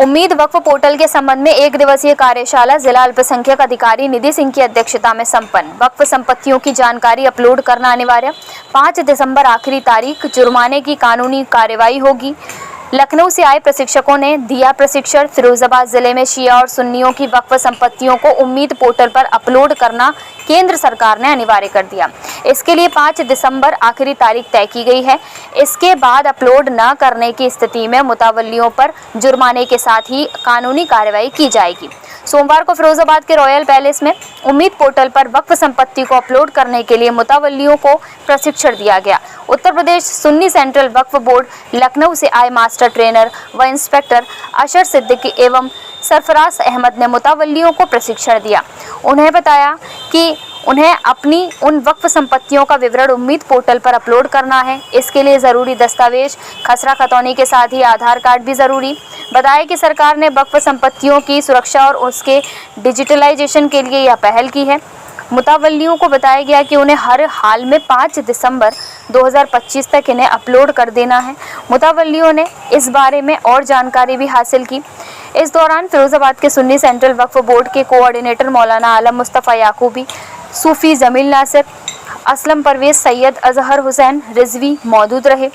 उम्मीद वक्फ पोर्टल के संबंध में एक दिवसीय कार्यशाला जिला अल्पसंख्यक अधिकारी निधि सिंह की अध्यक्षता में संपन्न। वक्फ संपत्तियों की जानकारी अपलोड करना अनिवार्य। 5 दिसंबर आखिरी तारीख। जुर्माने की कानूनी कार्रवाई होगी। लखनऊ से आए प्रशिक्षकों ने दिया प्रशिक्षण। फिरोजाबाद जिले में शिया और सुन्नियों की वक्फ संपत्तियों को उम्मीद पोर्टल पर अपलोड करना केंद्र सरकार ने अनिवार्य कर दिया। इसके लिए 5 दिसंबर आखिरी तारीख तय की गई है। इसके बाद अपलोड न करने की स्थिति में मुतवल्लियों पर जुर्माने के साथ ही कानूनी कार्रवाई की जाएगी। सोमवार को फिरोजाबाद के रॉयल पैलेस में उम्मीद पोर्टल पर वक्फ संपत्ति को अपलोड करने के लिए मुतवल्लियों को प्रशिक्षण दिया गया। उत्तर प्रदेश सुन्नी सेंट्रल वक्फ बोर्ड लखनऊ से आए मास्टर ट्रेनर व इंस्पेक्टर अशर सिद्दीकी एवं सरफराज अहमद ने मुतवल्लियों को प्रशिक्षण दिया। उन्हें बताया कि उन्हें अपनी उन वक्फ संपत्तियों का विवरण उम्मीद पोर्टल पर अपलोड करना है। इसके लिए ज़रूरी दस्तावेज खसरा खतौनी के साथ ही आधार कार्ड भी ज़रूरी। बताया कि सरकार ने वक्फ संपत्तियों की सुरक्षा और उसके डिजिटलाइजेशन के लिए यह पहल की है। मुतवल्लियों को बताया गया कि उन्हें हर हाल में 5 दिसंबर 2025 तक इन्हें अपलोड कर देना है। मुतवल्लियों ने इस बारे में और जानकारी भी हासिल की। इस दौरान फिरोजाबाद के सुन्नी सेंट्रल वक्फ बोर्ड के कोऑर्डिनेटर मौलाना आलम मुस्तफ़ा याकूबी, सूफी जमील नासिर, असलम परवेज, सैयद अजहर हुसैन रिजवी मौजूद रहे।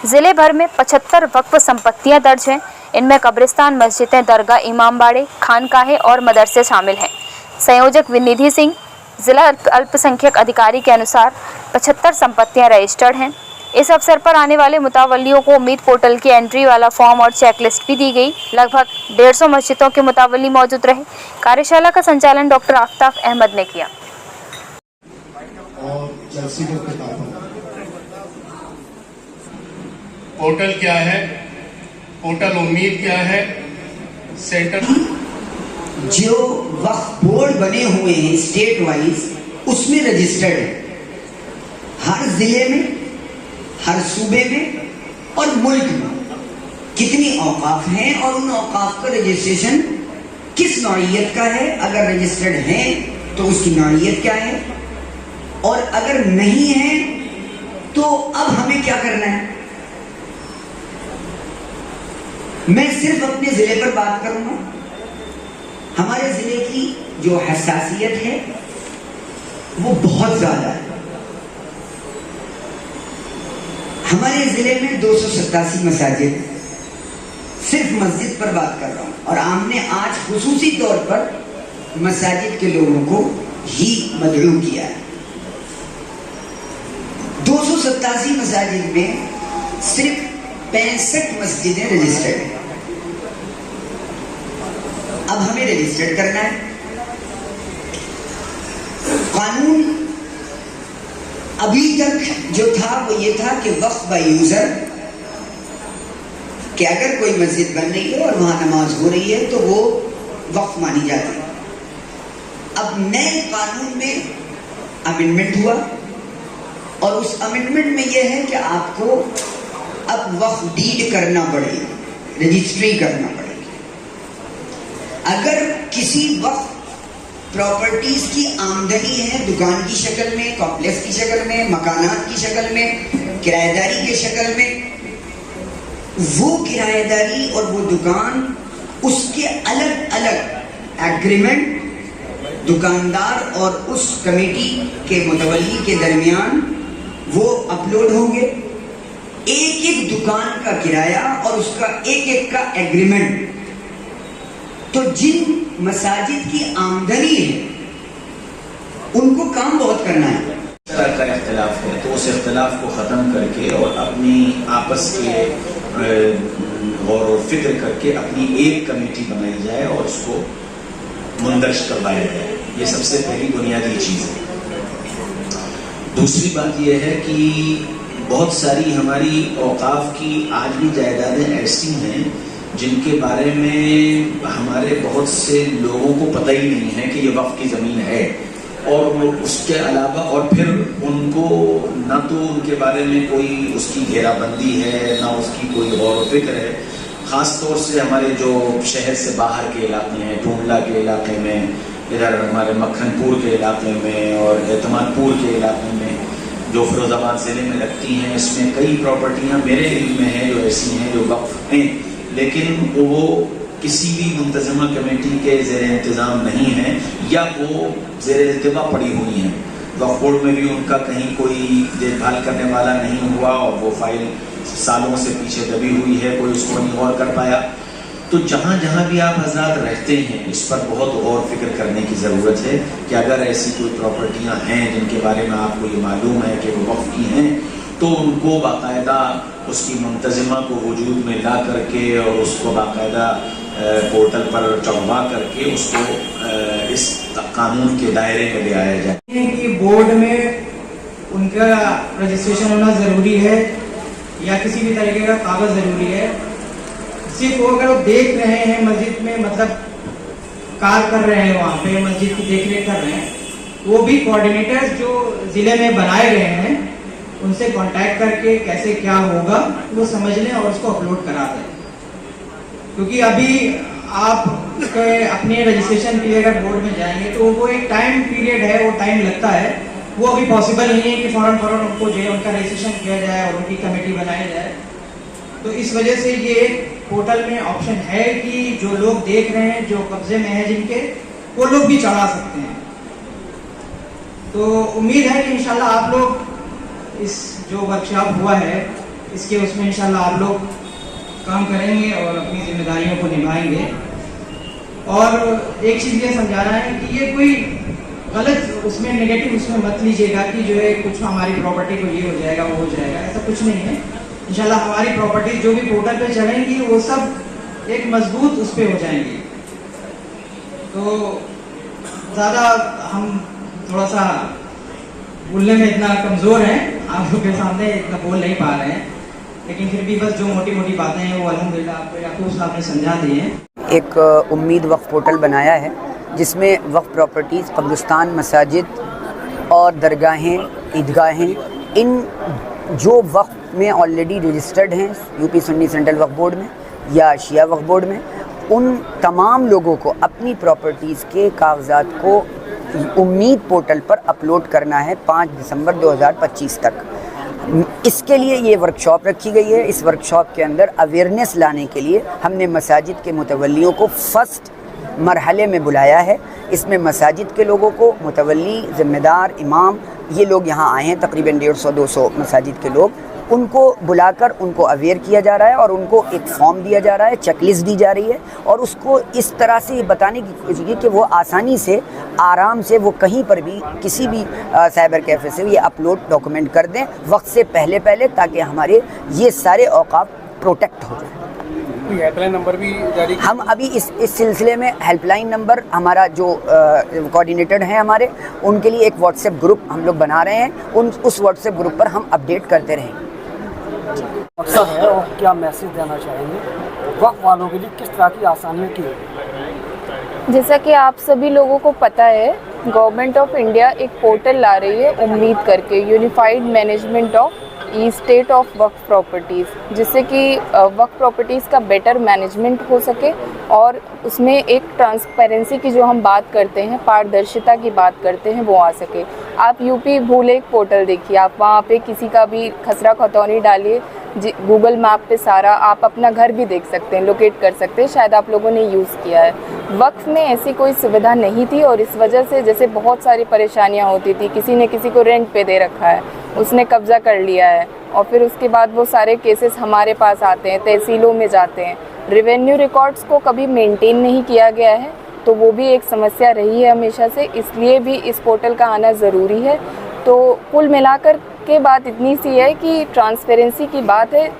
ज़िले भर में 75 वक्फ संपत्तियां दर्ज हैं। इनमें कब्रिस्तान, मस्जिदें, दरगाह, इमामबाड़े, खानकाहें और मदरसे शामिल हैं। संयोजक निधि सिंह, जिला अल्पसंख्यक अधिकारी के अनुसार 75 संपत्तियां रजिस्टर्ड हैं। इस अवसर पर आने वाले मुतवल्लियों को उम्मीद पोर्टल की एंट्री वाला फॉर्म और चेकलिस्ट भी दी गई। लगभग 150 मस्जिदों के मुतवल्ली मौजूद रहे। कार्यशाला का संचालन डॉक्टर आफ्ताब अहमद ने किया। पोर्टल क्या है, पोर्टल उम्मीद क्या है, सेंटर जो वक्फ बोर्ड बने हुए हैं स्टेट वाइज उसमें रजिस्टर्ड है। हर जिले में, हर सूबे में और मुल्क में कितनी औकाफ हैं और उन औकाफ का रजिस्ट्रेशन किस नौइयत का है, अगर रजिस्टर्ड है तो उसकी नौइयत क्या है, और अगर नहीं है तो अब हमें क्या करना है। मैं सिर्फ अपने जिले पर बात करूंगा। हमारे जिले की जो हसासियत है वो बहुत ज्यादा है। हमारे जिले में 287 मसाजिद, सिर्फ मस्जिद पर बात कर रहा हूं, और हमने आज खुसूसी तौर पर मसाजिद के लोगों को ही मदऊ किया है। 287 मसाजिद में सिर्फ 65 मस्जिदें रजिस्टर्ड हैं। अब हमें रजिस्टर्ड करना है। कानून अभी तक जो था वो ये था कि वक्फ बाय यूजर, कि अगर कोई मस्जिद बन रही है और वहां नमाज हो रही है तो वो वक्फ मानी जाती है। अब नए कानून में अमेंडमेंट हुआ और उस अमेंडमेंट में यह है कि आपको अब वक्फ डीड करना पड़ेगी, रजिस्ट्री करना पड़ेगी। अगर किसी वक्फ प्रॉपर्टीज की आमदनी है दुकान की शक्ल में, कॉम्प्लेक्स की शक्ल में, मकानात की शक्ल में, किराएदारी की शक्ल में, वो किराएदारी और वो दुकान, उसके अलग अलग एग्रीमेंट दुकानदार और उस कमेटी के मुतवल्ली के दरमियान वो अपलोड होंगे। एक एक दुकान का किराया और उसका एक एक का एग्रीमेंट। तो जिन मसाजिद की आमदनी है उनको काम बहुत करना है। तरह का इख्तिलाफ है तो उस इख्तिलाफ को ख़त्म करके और अपनी आपस के गौर और फिक्र करके अपनी एक कमेटी बनाई जाए और उसको मुंदरज करवाया जाए। ये सबसे पहली बुनियादी चीज़ है। दूसरी बात यह है कि बहुत सारी हमारी औकाफ की आज भी जायदादें ऐसी हैं जिनके बारे में हमारे बहुत से लोगों को पता ही नहीं है कि ये वक्फ की ज़मीन है, और वो उसके अलावा और फिर उनको न तो उनके बारे में कोई उसकी घेराबंदी है, ना उसकी कोई गौर व फिक्र है। ख़ास तौर से हमारे जो शहर से बाहर के इलाके हैं, टूंडला के इलाके में, इधर हमारे मक्खनपुर के इलाके में और एतमादपुर के इलाके में जो फिरोजाबाद ज़िले में लगती हैं, इसमें कई प्रॉपर्टियां मेरे इल्म में हैं जो ऐसी हैं जो वक्फ हैं, लेकिन वो किसी भी मुंतज़िमा कमेटी के ज़ेर इंतज़ाम नहीं है या वो ज़ेर इल्तिवा पड़ी हुई हैं। वक्फ बोर्ड में भी उनका कहीं कोई देखभाल करने वाला नहीं हुआ और वो फाइल सालों से पीछे दबी हुई है, कोई उसको नहीं गौर कर पाया। तो जहाँ जहाँ भी आप हजरात रहते हैं इस पर बहुत और फिक्र करने की ज़रूरत है कि अगर ऐसी कोई प्रॉपर्टियाँ हैं जिनके बारे में आपको ये मालूम है कि वो वक्फ की हैं, तो उनको बाकायदा उसकी मुंतज़िमा को वजूद में ला करके और उसको बाकायदा पोर्टल पर चढ़वा करके उसको इस कानून के दायरे में ले आया जाए। कि बोर्ड में उनका रजिस्ट्रेशन होना ज़रूरी है या किसी भी तरीके का कागज़ ज़रूरी है। सिर्फ वो अगर वो देख रहे हैं मस्जिद में, मतलब कार्य कर रहे हैं वहाँ पे, मस्जिद की देखरेख कर रहे हैं, वो भी कोऑर्डिनेटर्स जो ज़िले में बनाए गए हैं उनसे कांटेक्ट करके कैसे क्या होगा वो समझ लें और उसको अपलोड करा दें। क्योंकि अभी आप अपने रजिस्ट्रेशन के लिए अगर बोर्ड में जाएंगे तो वो एक टाइम पीरियड है, वो टाइम लगता है, वो अभी पॉसिबल नहीं है कि फौरन उनको जो है उनका रजिस्ट्रेशन किया जाए और उनकी कमेटी बनाई जाए। तो इस वजह से ये पोर्टल में ऑप्शन है कि जो लोग देख रहे हैं, जो कब्जे में है जिनके, वो लोग भी चढ़ा सकते हैं। तो उम्मीद है कि इंशाल्लाह आप लोग इस जो वर्कशॉप हुआ है इसके उसमें इंशाल्लाह आप लोग काम करेंगे और अपनी जिम्मेदारियों को निभाएंगे। और एक चीज़ ये समझाना है कि ये कोई गलत उसमें नेगेटिव उसमें मत लीजिएगा कि जो है कुछ हमारी प्रॉपर्टी को ये हो जाएगा वो हो जाएगा, ऐसा कुछ नहीं है। इंशाल्लाह हमारी प्रॉपर्टी जो भी पोर्टल पे चढ़ेंगी वो सब एक मजबूत उस पर हो जाएंगी। तो ज़्यादा हम थोड़ा सा बोलने में इतना कमज़ोर हैं, आप लोग के सामने इतना बोल नहीं पा रहे हैं, लेकिन फिर भी बस जो मोटी मोटी बातें हैं वो अल्हम्दुलिल्लाह आपको याकूब साहब ने समझा दी हैं। एक उम्मीद वक्फ पोर्टल बनाया है जिसमें वक्फ प्रॉपर्टीज़, कब्रिस्तान, मसाजिद और दरगाहें, ईदगाहें, इन जो वक्फ में ऑलरेडी रजिस्टर्ड हैं यूपी सुन्नी सेंट्रल वक्फ बोर्ड में या शिया वक्फ बोर्ड में, उन तमाम लोगों को अपनी प्रॉपर्टीज़ के कागजात को उम्मीद पोर्टल पर अपलोड करना है 5 दिसंबर 2025 तक। इसके लिए ये वर्कशॉप रखी गई है। इस वर्कशॉप के अंदर अवेयरनेस लाने के लिए हमने मसाजिद के मुतवल्लियों को फर्स्ट मरहले में बुलाया है। इसमें मसाजिद के लोगों को, मुतवल्ली, ज़िम्मेदार, इमाम, ये लोग यहाँ आए हैं, तकरीबन 150-200 मसाजिद के लोग, उनको बुलाकर उनको अवेयर किया जा रहा है और उनको एक फॉर्म दिया जा रहा है, चेकलिस्ट दी जा रही है और उसको इस तरह से बताने की कोशिश की कि वो आसानी से, आराम से वो कहीं पर भी किसी भी साइबर कैफ़े से ये अपलोड डॉक्यूमेंट कर दें वक्त से पहले, ताकि हमारे ये सारे औकाफ प्रोटेक्ट हो जाए। हेल्पलाइन नंबर भी जारी, हम अभी इस सिलसिले में हेल्पलाइन नंबर, हमारा जो कोऑर्डिनेटर हैं हमारे, उनके लिए एक व्हाट्सएप ग्रुप हम लोग बना रहे हैं। उस व्हाट्सएप ग्रुप पर हम अपडेट करते रहेंगे। मकसद है और क्या मैसेज देना चाहेंगे वक्फ वालों के लिए, किस तरह की आसानियों की? जैसा कि आप सभी लोगों को पता है, गवर्नमेंट ऑफ इंडिया एक पोर्टल ला रही है उम्मीद करके, unified management of state of Waqf properties, जिससे कि वक्फ प्रॉपर्टीज़ का बेटर मैनेजमेंट हो सके और उसमें एक ट्रांसपेरेंसी की जो हम बात करते हैं, पारदर्शिता की बात करते हैं, वो आ सके। आप यूपी भूलेख पोर्टल देखिए, आप वहाँ पे किसी का भी खसरा खतौनी डालिए, गूगल मैप पे सारा आप अपना घर भी देख सकते हैं, लोकेट कर सकते हैं, शायद आप लोगों ने यूज़ किया है। वक्फ में ऐसी कोई सुविधा नहीं थी और इस वजह से जैसे बहुत सारी परेशानियाँ होती थी, किसी ने किसी को रेंट पे दे रखा है, उसने कब्ज़ा कर लिया है और फिर उसके बाद वो सारे केसेस हमारे पास आते हैं, तहसीलों में जाते हैं, रेवेन्यू रिकॉर्ड्स को कभी मेंटेन नहीं किया गया है, तो वो भी एक समस्या रही है हमेशा से, इसलिए भी इस पोर्टल का आना ज़रूरी है। तो कुल मिलाकर के बात इतनी सी है कि ट्रांसपेरेंसी की बात है।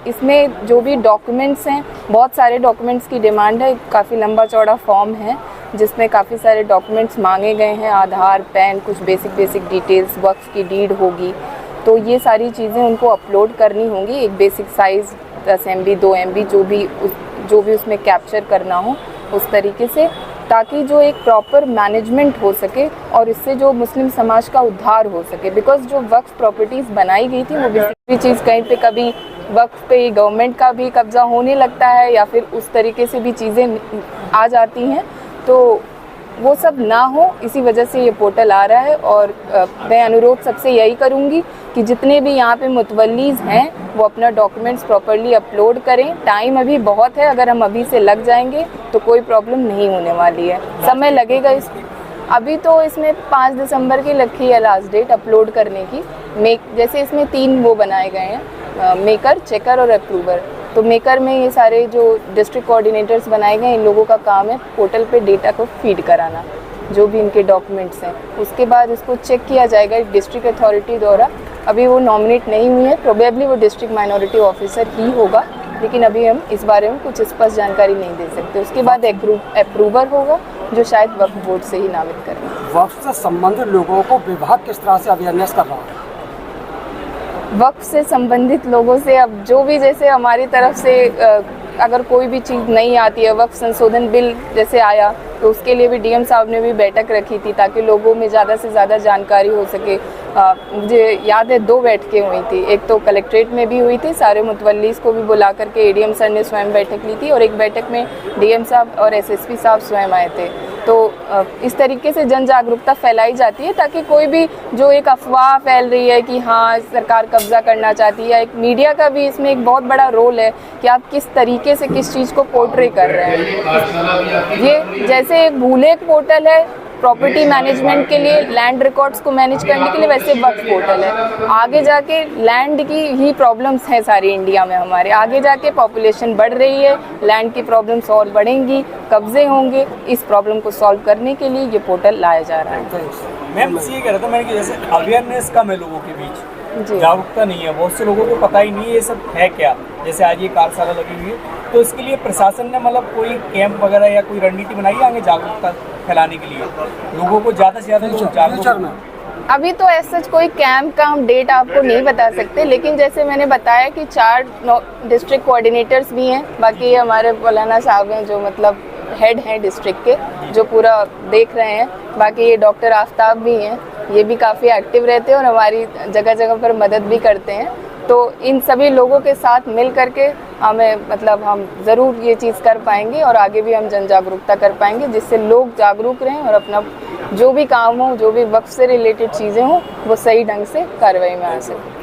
इसमें जो भी डॉक्यूमेंट्स हैं, बहुत सारे डॉक्यूमेंट्स की डिमांड है, काफ़ी लंबा चौड़ा फॉर्म है जिसमें काफ़ी सारे डॉक्यूमेंट्स मांगे गए हैं, आधार, पैन, कुछ बेसिक डिटेल्स, वक्फ की डीड होगी, तो ये सारी चीज़ें उनको अपलोड करनी होंगी। एक बेसिक साइज़ 10 MB 2 MB जो भी उसमें कैप्चर करना हो उस तरीके से, ताकि जो एक प्रॉपर मैनेजमेंट हो सके और इससे जो मुस्लिम समाज का उद्धार हो सके। बिकॉज जो वक्फ प्रॉपर्टीज़ बनाई गई थी वो बेसिकली चीज़ कहीं पे कभी वक्फ पे गवर्नमेंट का भी कब्ज़ा होने लगता है या फिर उस तरीके से भी चीज़ें आ जाती हैं, तो वो सब ना हो, इसी वजह से ये पोर्टल आ रहा है। और मैं अनुरोध सबसे यही करूँगी कि जितने भी यहाँ पे मुतवल्लीज़ हैं वो अपना डॉक्यूमेंट्स प्रॉपरली अपलोड करें। टाइम अभी बहुत है, अगर हम अभी से लग जाएंगे तो कोई प्रॉब्लम नहीं होने वाली है, समय लगेगा इस अभी तो इसमें 5 दिसंबर की रखी है लास्ट डेट अपलोड करने की। जैसे इसमें 3 वो बनाए गए हैं, मेकर, चेकर और अप्रूवर। तो मेकर में ये सारे जो डिस्ट्रिक्ट कोऑर्डिनेटर्स बनाए गए हैं, इन लोगों का काम है पोर्टल पे डेटा को फीड कराना, जो भी इनके डॉक्यूमेंट्स हैं। उसके बाद इसको चेक किया जाएगा डिस्ट्रिक्ट अथॉरिटी द्वारा। अभी वो नॉमिनेट नहीं हुई है, प्रोबेबली वो डिस्ट्रिक्ट माइनॉरिटी ऑफिसर ही होगा, लेकिन अभी हम इस बारे में कुछ स्पष्ट जानकारी नहीं दे सकते। उसके बाद अप्रूवर होगा, जो शायद वक्फ बोर्ड से ही नामित करेंगे। वक्फ से संबंधित लोगों को विभाग किस तरह से अवेयरनेस कर रहा है? वक्फ से संबंधित लोगों से अब जो भी, जैसे हमारी तरफ से अगर कोई भी चीज़ नहीं आती है, वक्फ संशोधन बिल जैसे आया तो उसके लिए भी डीएम साहब ने भी बैठक रखी थी ताकि लोगों में ज़्यादा से ज़्यादा जानकारी हो सके। मुझे याद है 2 बैठकें हुई थी, एक तो कलेक्ट्रेट में भी हुई थी, सारे मुतवल्लीस को भी बुला करके एडीएम सर ने स्वयं बैठक ली थी, और एक बैठक में डीएम साहब और एसएसपी साहब स्वयं आए थे। तो इस तरीके से जन जागरूकता फैलाई जाती है ताकि कोई भी जो एक अफवाह फैल रही है कि हाँ सरकार कब्जा करना चाहती है, एक मीडिया का भी इसमें एक बहुत बड़ा रोल है कि आप किस तरीके से किस चीज़ को पोर्ट्रे कर रहे हैं। ये जैसे एक भूलेख पोर्टल है प्रॉपर्टी मैनेजमेंट के लिए, लैंड रिकॉर्ड्स को मैनेज करने के लिए, वैसे वक्फ पोर्टल है। आगे जाके लैंड की ही प्रॉब्लम्स हैं सारी इंडिया में हमारे, आगे जाके पॉपुलेशन बढ़ रही है, लैंड की प्रॉब्लम्स और बढ़ेंगी, कब्जे होंगे। इस प्रॉब्लम को सॉल्व करने के लिए ये पोर्टल लाया जा रहा है। मैम बस ये कह रहा था मैं कि जैसे अवेयरनेस कम है लोगों के बीच, जी। जागरूकता नहीं है, बहुत से लोगों को पता ही नहीं है ये सब है क्या। जैसे आज ये कार्यशाला लगी हुई है, तो इसके लिए प्रशासन ने मतलब कोई कैंप वगैरह या कोई रणनीति बनाई है आगे जागरूकता फैलाने के लिए, लोगों को ज़्यादा से ज़्यादा जागरूक? अभी तो ऐसा कोई कैंप का हम डेट आपको नहीं बता सकते, लेकिन जैसे मैंने बताया कि 4 डिस्ट्रिक्ट कोऑर्डिनेटर्स भी हैं, बाकी हमारे मौलाना साहब हैं जो मतलब हेड हैं डिस्ट्रिक्ट के, जो पूरा देख रहे हैं। बाकी ये डॉक्टर आफ्ताब भी हैं, ये भी काफ़ी एक्टिव रहते हैं और हमारी जगह जगह पर मदद भी करते हैं। तो इन सभी लोगों के साथ मिल करके हमें मतलब हम ज़रूर ये चीज़ कर पाएंगे और आगे भी हम जन जागरूकता कर पाएंगे, जिससे लोग जागरूक रहें और अपना जो भी काम हो, जो भी वक्फ से रिलेटेड चीज़ें हों, वो सही ढंग से कार्रवाई में आ सकें।